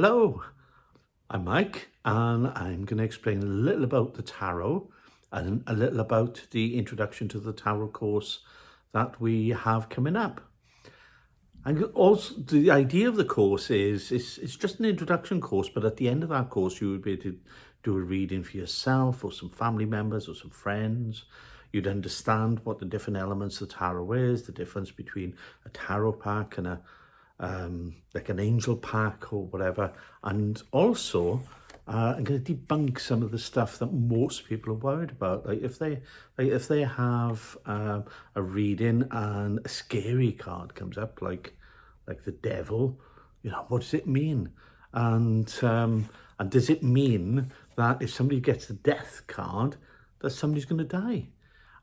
Hello, I'm Mike, and I'm going to explain a little about the tarot and a little about the introduction to the tarot course that we have coming up. And also, the idea of the course is it's just an introduction course, but at the end of that course, you would be able to do a reading for yourself or some family members or some friends. You'd understand what the different elements of the tarot is, the difference between a tarot pack and a like an angel pack or whatever. And also, I'm going to debunk some of the stuff that most people are worried about. Like if they have a reading and a scary card comes up, like the devil, what does it mean? And does it mean that if somebody gets the death card, that somebody's going to die?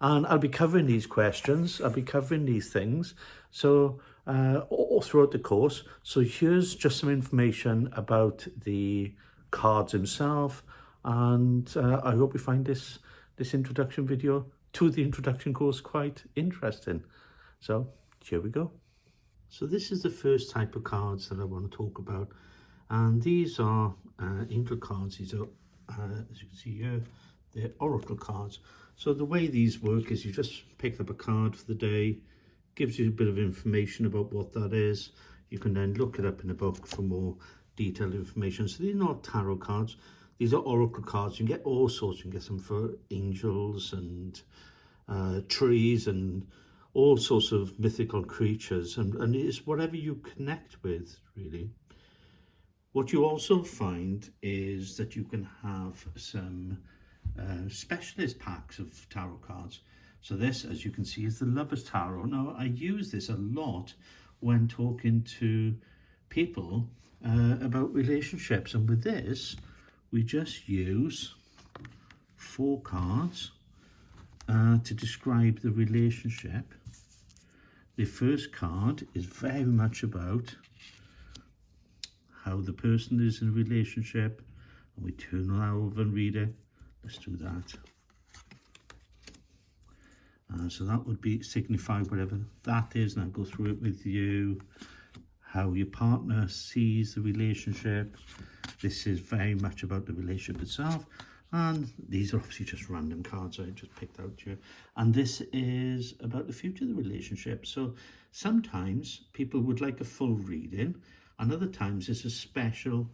And I'll be covering these questions. I'll be covering these things. So all throughout the course. So here's just some information about the cards themselves. And I hope you find this introduction video to the introduction course quite interesting. So here we go. So this is the first type of cards that I want to talk about. And these are angel cards. These are, as you can see here, they're oracle cards. So the way these work is you just pick up a card for the day, gives you a bit of information about what that is. You can then look it up in a book for more detailed information. So these are not tarot cards. These are oracle cards. You can get all sorts. You can get some for angels and trees and all sorts of mythical creatures. And it's whatever you connect with, really. What you also find is that you can have some specialist packs of tarot cards. So this, as you can see, is the Lover's Tarot. Now, I use this a lot when talking to people about relationships. And with this, we just use 4 cards to describe the relationship. The first card is very much about how the person is in a relationship. And we turn that over and read it. Let's do that. So that would be signify whatever that is, and I'll go through it with you, how your partner sees the relationship. This is very much about the relationship itself, and these are obviously just random cards I just picked out here. And this is about the future of the relationship. So sometimes people would like a full reading, and other times it's a special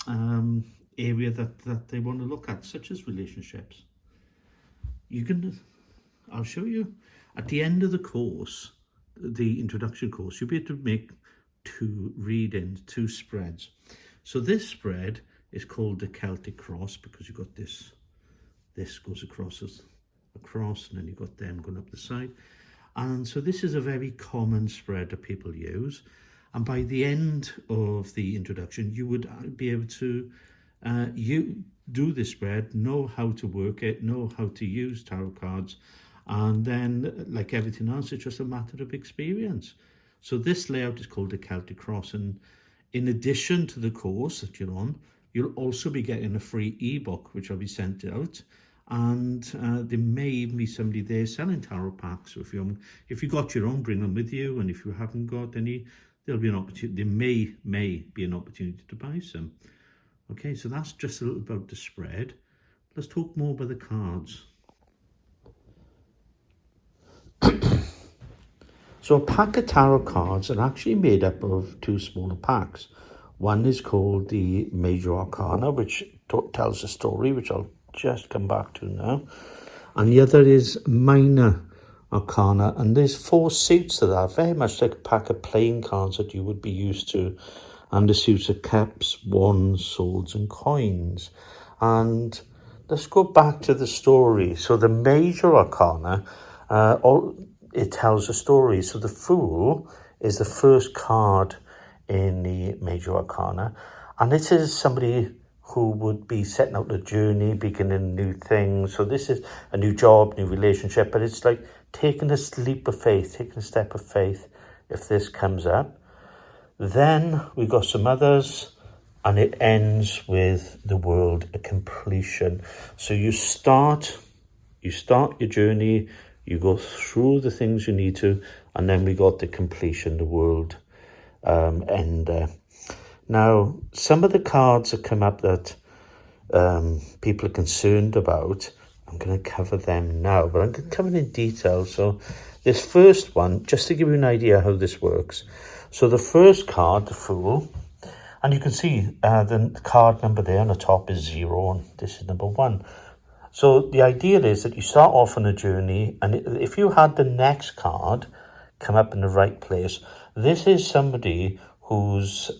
area that they want to look at, such as relationships. I'll show you at the end of the course, the introduction course, you'll be able to make 2 readings, 2 spreads. So this spread is called the Celtic Cross because you've got this goes across, and then you've got them going up the side. And so this is a very common spread that people use. And by the end of the introduction, you would be able to you do this spread, know how to work it, know how to use tarot cards, and then, like everything else, it's just a matter of experience. So this layout is called the Celtic Cross, and in addition to the course that you're on, you'll also be getting a free ebook which will be sent out, and there may even be somebody there selling tarot packs. So if you got your own, bring them with you, and if you haven't got any, there'll be an opportunity. There may be an opportunity to buy some. Okay, so that's just a little about the spread. Let's talk more about the cards. So a pack of tarot cards are actually made up of 2 smaller packs. One is called the Major Arcana, which tells a story, which I'll just come back to now. And the other is Minor Arcana, and there's 4 suits of that, very much like a pack of playing cards that you would be used to. And the suits of cups, wands, swords, and coins. And let's go back to the story. So the Major Arcana, it tells a story. So the Fool is the first card in the Major Arcana. And this is somebody who would be setting out a journey, beginning new things. So this is a new job, new relationship, but it's like taking a leap of faith, taking a step of faith if this comes up. Then we got some others, and it ends with the World, a completion. So you start your journey, you go through the things you need to, and then we got the completion, the World ender. Now, some of the cards that come up that people are concerned about, I'm going to cover them now, but I'm going to cover in detail. So this first one, just to give you an idea how this works. So the first card, the Fool, and you can see the card number there on the top is 0, and this is number 1. So the idea is that you start off on a journey, and if you had the next card come up in the right place, this is somebody who's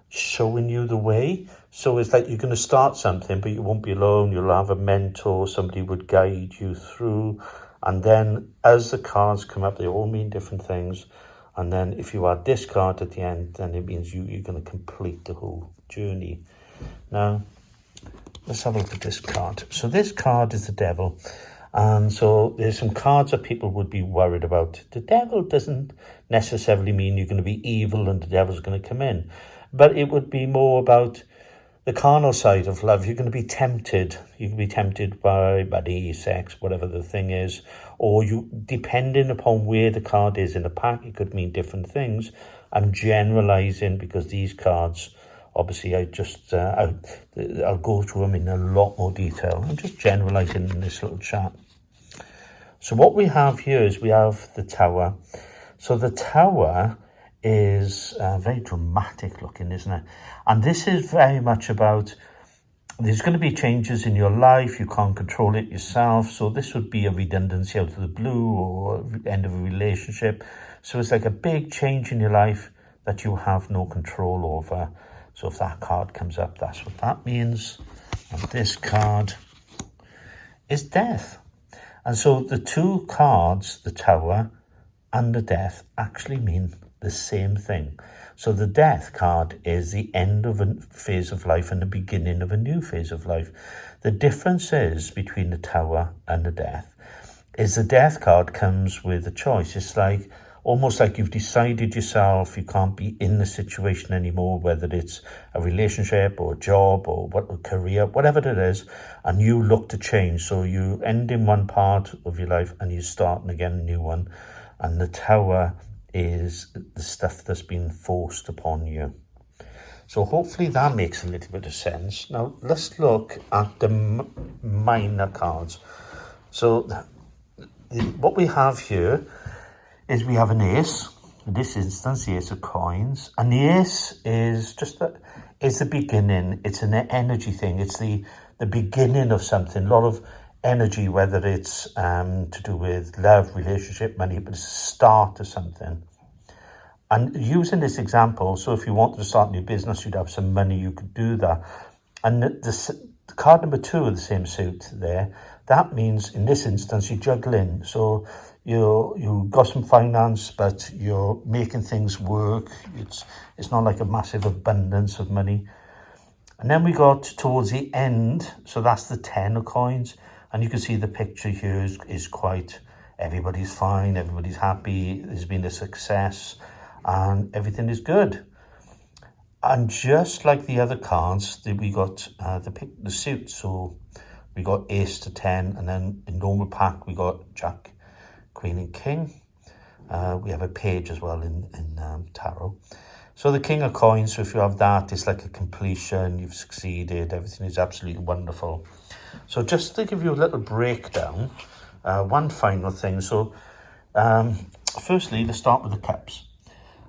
showing you the way. So it's like you're going to start something, but you won't be alone. You'll have a mentor, somebody would guide you through. And then as the cards come up, they all mean different things. And then if you add this card at the end, then it means you're going to complete the whole journey. Now, let's have a look at this card. So this card is the Devil. And so there's some cards that people would be worried about. The devil doesn't necessarily mean you're going to be evil and the devil's going to come in. But it would be more about the carnal side of love. You're going to be tempted. You can be tempted by money, sex, whatever the thing is. Or you, depending upon where the card is in the pack, it could mean different things. I'm generalizing because these cards, obviously, I'll go through them in a lot more detail. I'm just generalizing in this little chat. So what we have here is we have the Tower. So the Tower is very dramatic looking, isn't it? And this is very much about, there's going to be changes in your life. You can't control it yourself. So this would be a redundancy out of the blue or end of a relationship. So it's like a big change in your life that you have no control over. So if that card comes up, that's what that means. And this card is Death. And so the two cards, the Tower and the Death, actually mean the same thing. So the Death card is the end of a phase of life and the beginning of a new phase of life. The difference is between the Tower and the Death is the Death card comes with a choice. It's like almost like you've decided yourself, you can't be in the situation anymore, whether it's a relationship or a job or a career, whatever it is, and you look to change. So you end in one part of your life and you're starting again a new one. And the Tower is the stuff that's been forced upon you. So hopefully that makes a little bit of sense. Now let's look at the minor cards. So what we have here is we have an Ace. In this instance, the Ace of Coins. And the Ace is just it's the beginning. It's an energy thing. It's the beginning of something. A lot of energy, whether it's to do with love, relationship, money, but it's the start of something. And using this example, so if you wanted to start a new business, you'd have some money, you could do that. And the card number 2 of the same suit there, that means in this instance, you're juggling. So you got some finance, but you're making things work. It's not like a massive abundance of money. And then we got towards the end, so that's the 10 of coins. And you can see the picture here is quite, everybody's fine, everybody's happy, there's been a success, and everything is good. And just like the other cards, we got the suit. So we got Ace to 10, and then in normal pack, we got Jack, Queen and King. We have a page as well in tarot. So the King of Coins, so if you have that, it's like a completion, you've succeeded, everything is absolutely wonderful. So just to give you a little breakdown, one final thing. So firstly, let's start with the cups.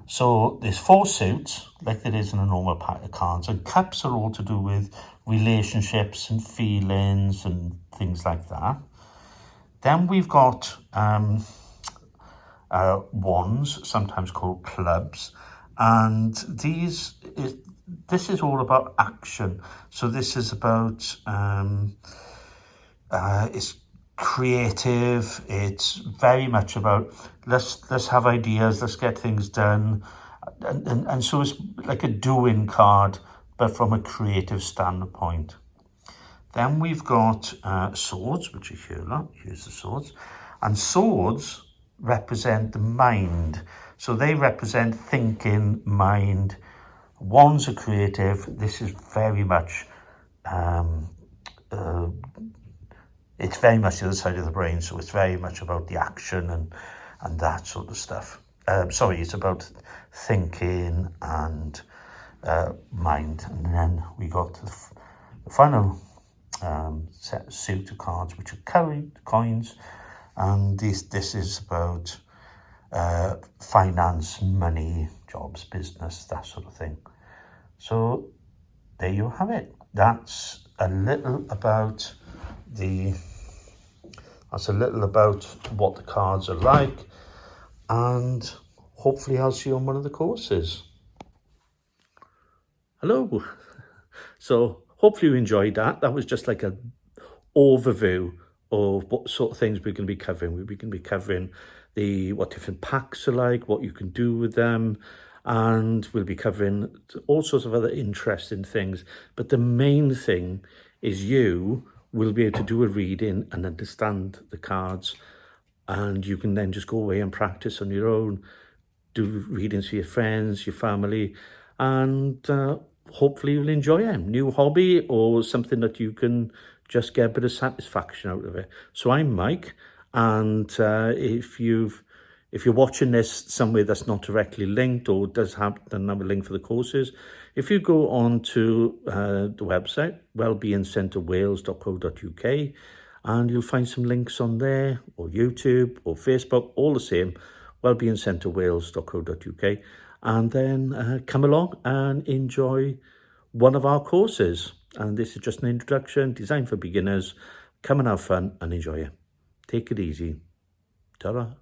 So there's 4 suits, like there is in a normal pack of cards, and cups are all to do with relationships and feelings and things like that. Then we've got wands, sometimes called clubs, and this is all about action. So this is about it's creative. It's very much about let's have ideas, let's get things done, and so it's like a doing card, but from a creative standpoint. Then we've got swords, which are here a lot. Here's the swords. And swords represent the mind. So they represent thinking, mind. Wands are creative. This is very much, it's very much the other side of the brain. So it's very much about the action and that sort of stuff. It's about thinking and mind. And then we got to the final suit of cards, which are coins, and this is about finance, money, jobs, business, that sort of thing. So there you have it. That's a little about what the cards are like, and hopefully I'll see you on one of the courses. Hello. So hopefully you enjoyed that. That was just like an overview of what sort of things we're going to be covering. We're going to be covering what different packs are like, what you can do with them, and we'll be covering all sorts of other interesting things. But the main thing is you will be able to do a reading and understand the cards, and you can then just go away and practice on your own, do readings for your friends, your family, and hopefully you'll enjoy it. New hobby or something that you can just get a bit of satisfaction out of it. So I'm Mike, and if you're watching this somewhere that's not directly linked or doesn't have a link for the courses, if you go on to the website, WellbeingCentreWales.co.uk, and you'll find some links on there, or YouTube, or Facebook, all the same, WellbeingCentreWales.co.uk, and then come along and enjoy one of our courses. And this is just an introduction, designed for beginners. Come and have fun and enjoy it. Take it easy. Ta-ra.